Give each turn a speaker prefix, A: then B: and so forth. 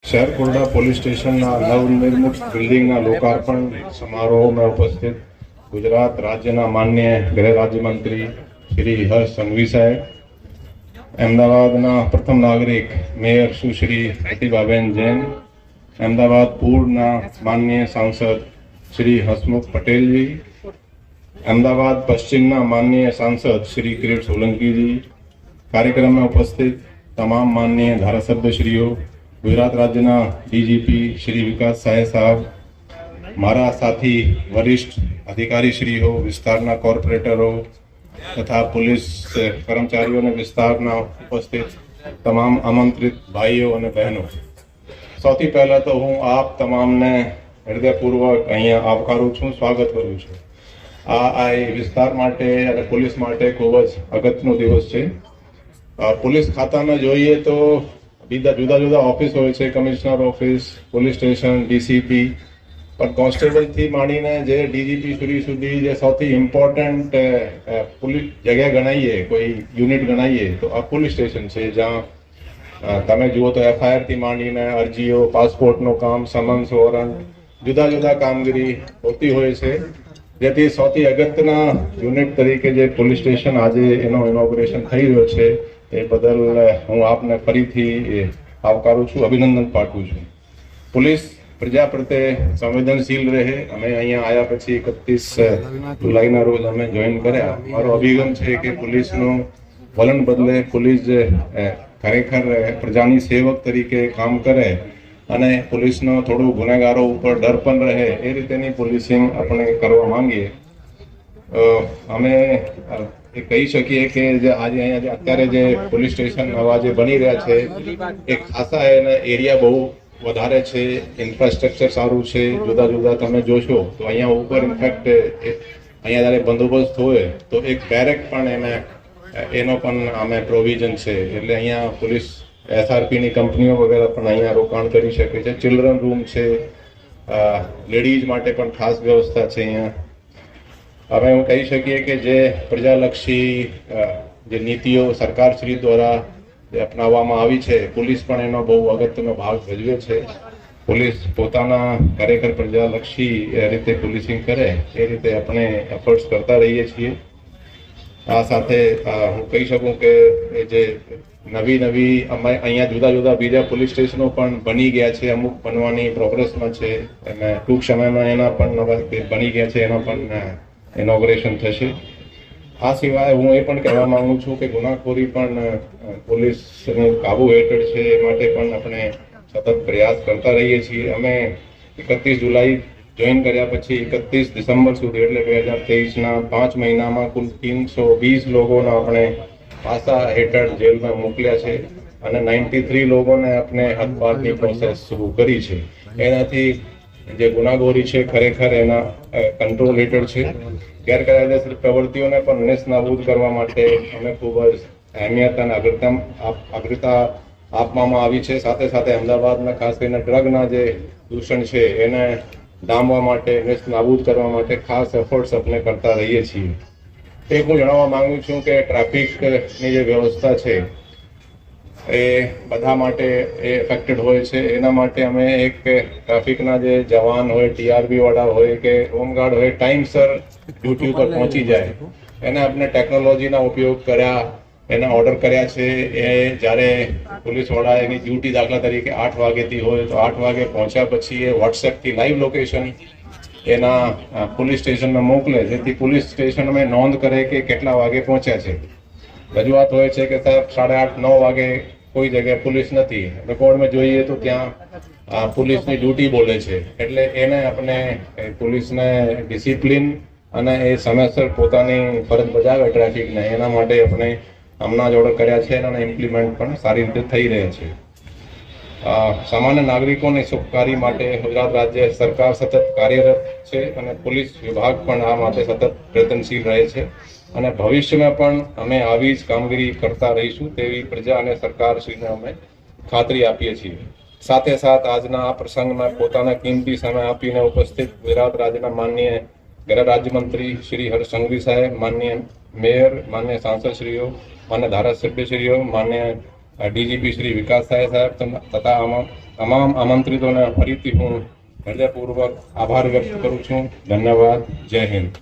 A: शहर कोरडा police station नवनिर्मित बिल्डिंग लोकार्पण समारोह में उपस्थित गुजरात राज्य माननीय गृह राज्य मंत्री श्री हर्ष संघवी साहेब, अहमदाबाद प्रथम नागरिक मेयर सुश्री प्रतिभाबेन जैन, अहमदाबाद पूर्व माननीय सांसद श्री हसमुख पटेल जी, अहमदाबाद पश्चिम माननीय सांसद श्री किरीट सोलंकी जी, कार्यक्रम में उपस्थित तमाम माननीय धारासभ्यश्रीओ, गुजरात राज्य डीजीपी श्री विकास सहाय साहब, मारा साथी वरिष्ठ अधिकारी श्री हो, विस्तार कॉर्पोरेटरों तथा पुलिस कर्मचारीओं ने विस्तार उपस्थित तमाम आमंत्रित भाईओ और बहनों, सौथी पहला तो हूँ आप तमाम ने हृदयपूर्वक अहींया आवकारूं छूं, स्वागत करूं छूं। आ विस्तार माटे अने पुलिस माटे खूब ज अगत्यनो दिवस छे। पुलिस खाता में जोईए तो बीजा जुदा जुदा ऑफिस होय छे, commissioner office, police station, DCP, पर कॉन्स्टेबल थी मांडीने जे डीजीपी सुधी सुधी जे सौथी इम्पोर्टન્ટ पुलिस जगह गणाईए, कोई यूनिट गणाईए तो आ पुलिस स्टेशन छे, ज्यां तमे जुओ तो एफआईआर थी मांडीने अरजीओ, पासपोर्टनो काम, समन्स, वॉरंट, जुदा जुदा कामगीरी होती होय छे। जेथी सौथी अगत्यना यूनिट तरीके जे पुलिस स्टेशन आज एनो इनोग्रेशन थई रह्यो छे એ બદલ હું આપને ફરીથી આવકારું છું, અભિનંદન પાઠવું છું। પોલીસ પ્રજા પ્રત્યે સંવેદનશીલ રહે। અમે અહીંયા આવ્યા પછી 31 જુલાઈના રોજ અમે જોઈન કર્યા। મારો અભિગમ છે કે પોલીસનું વલણ બદલે, પોલીસ ખરેખર પ્રજાની સેવક તરીકે કામ કરે અને પોલીસનો થોડું ગુનેગારો ઉપર ડર પણ રહે, એ રીતેની પોલીસિંગ આપણે કરવા માંગીએ। અમે કહી શકીએ કે જે આજે અહીંયા અત્યારે જે પોલીસ સ્ટેશન નવા જે બની રહ્યા છે એ ખાસા એને એરિયા બહુ વધારે છે, ઇન્ફ્રાસ્ટ્રક્ચર સારું છે, જુદા જુદા તમે જોશો તો અહીંયા ઉપર ઇનફેક્ટ અહીંયા જ્યારે બંદોબસ્ત હોય તો એક બેરેક પણ એનો પણ અમે પ્રોવિઝન છે, એટલે અહીંયા પોલીસ એસઆરપીની કંપનીઓ વગેરે પણ અહીંયા રોકાણ કરી શકે છે। ચિલ્ડ્રન રૂમ છે, લેડીઝ માટે પણ ખાસ વ્યવસ્થા છે અહીંયા। હવે હું કહી શકીએ કે જે પ્રજાલક્ષી જે નીતિઓ સરકારશ્રી દ્વારા જે અપનાવવામાં આવી છે, પોલીસ પણ એનો બહુ અગત્યનો ભાગ ભજવે છે। પોલીસ પોતાના ખરેખર પ્રજાલક્ષી રીતે પોલીસિંગ કરે એ રીતે આપણે એફર્ટ્સ કરતા રહીએ છીએ। આ સાથે હું કહી શકું કે જે નવી નવી અમે અહીંયા જુદા જુદા બીજા પોલીસ સ્ટેશનો પણ બની ગયા છે, અમુક બનવાની પ્રોગ્રેસમાં છે અને ટૂંક સમયમાં એના પણ નવા બની ગયા છે, એના પણ ઇનોગ્રેશન થશે। આ સિવાય હું એ પણ કહેવા માંગુ છું કે ગુનાખોરી પણ પોલીસનું કાબુ હેઠળ છે, એ માટે પણ આપણે સતત પ્રયાસ કરતા રહીએ છીએ। અમે 31 જુલાઈ જોઈન કર્યા પછી 31 ડિસેમ્બર સુધી એટલે 2023ના 5 મહિનામાં કુલ 320 લોકોને આપણે પાસા હેઠળ જેલમાં મોકલ્યા છે અને 93 લોકોને આપણે હદપારની પ્રોસેસ શરૂ કરી છે। એનાથી જે ગુનાખોરી છે ખરેખર એના કંટ્રોલ હેઠળ છે। ગેરકાયદેસર પ્રવૃત્તિઓને પણ નેસ્તનાબૂદ કરવા માટે અમે ખૂબ જ અહેમિયત અને અગ્રતા આપવામાં આવી છે। સાથે સાથે અમદાવાદના ખાસ કરીને ડ્રગના જે દૂષણ છે એને ડામવા માટે, નેસ્તનાબૂદ કરવા માટે ખાસ એફર્ટ્સ આપણે કરતા રહીએ છીએ। એક હું જણાવવા માંગુ છું કે ટ્રાફિકની જે વ્યવસ્થા છે એ બધા માટે એ એફેક્ટેડ હોય છે। એના માટે અમે એક ટ્રાફિકના જે જવાન હોય, ટીઆરબી વાળા હોય કે હોમગાર્ડ હોય, ટાઈમસર ડ્યુટી ઉપર પહોંચી જાય, એને આપણે ટેકનોલોજીના ઉપયોગ કર્યા, એના ઓર્ડર કર્યા છે। એ જ્યારે પોલીસવાળા એની ડ્યુટી દાખલા તરીકે 8 વાગ્યાથી હોય તો 8 વાગે પહોંચ્યા પછી એ વોટ્સએપથી લાઈવ લોકેશન એના પોલીસ સ્ટેશનમાં મોકલે, જેથી પોલીસ સ્ટેશનમાં નોંધ કરે કે કેટલા વાગે પહોંચ્યા છે। રજૂઆત હોય છે કે સાહેબ 8:30 9 વાગે કોઈ જગ્યાએ પોલીસ નથી, રેકોર્ડમાં જોઈએ તો ત્યાં પોલીસની ડ્યુટી બોલે છે, એટલે એને આપણે પોલીસને ડિસિપ્લિન અને એ સમયસર પોતાની ફરજ બજાવે ટ્રાફિકને, એના માટે આપણે હમણાં જ ઓર્ડર કર્યા છે અને ઇમ્પ્લિમેન્ટ પણ સારી રીતે થઈ રહ્યા છે। સામાન્ય નાગરિકોની સુખાકારી માટે ગુજરાત રાજ્ય સરકાર સતત કાર્યરત છે અને પોલીસ વિભાગ પણ આ માટે સતત પ્રયત્નશીલ રહે છે અને ભવિષ્યમાં પણ અમે આવી જ કામગીરી કરતા રહીશું તેવી પ્રજા અને સરકારશ્રીને અમે ખાતરી આપીએ છીએ। સાથે સાથ આજના આ પ્રસંગમાં પોતાના કિંમતી સમય આપીને ઉપસ્થિત ગુજરાત રાજ્યના માનનીય गृह राज्य मंत्री श्री हर्ष संघवी साहेब, माननीय मेयर, माननीय सांसद श्रीओ, माननीय धारासभ्य श्रीओ, माननीय ડીજીપી શ્રી વિકાસ સાહેબ તથા તમામ આમંત્રિતોને ફરીથી હું હૃદયપૂર્વક આભાર વ્યક્ત કરું છું. ધન્યવાદ. જય હિન્દ.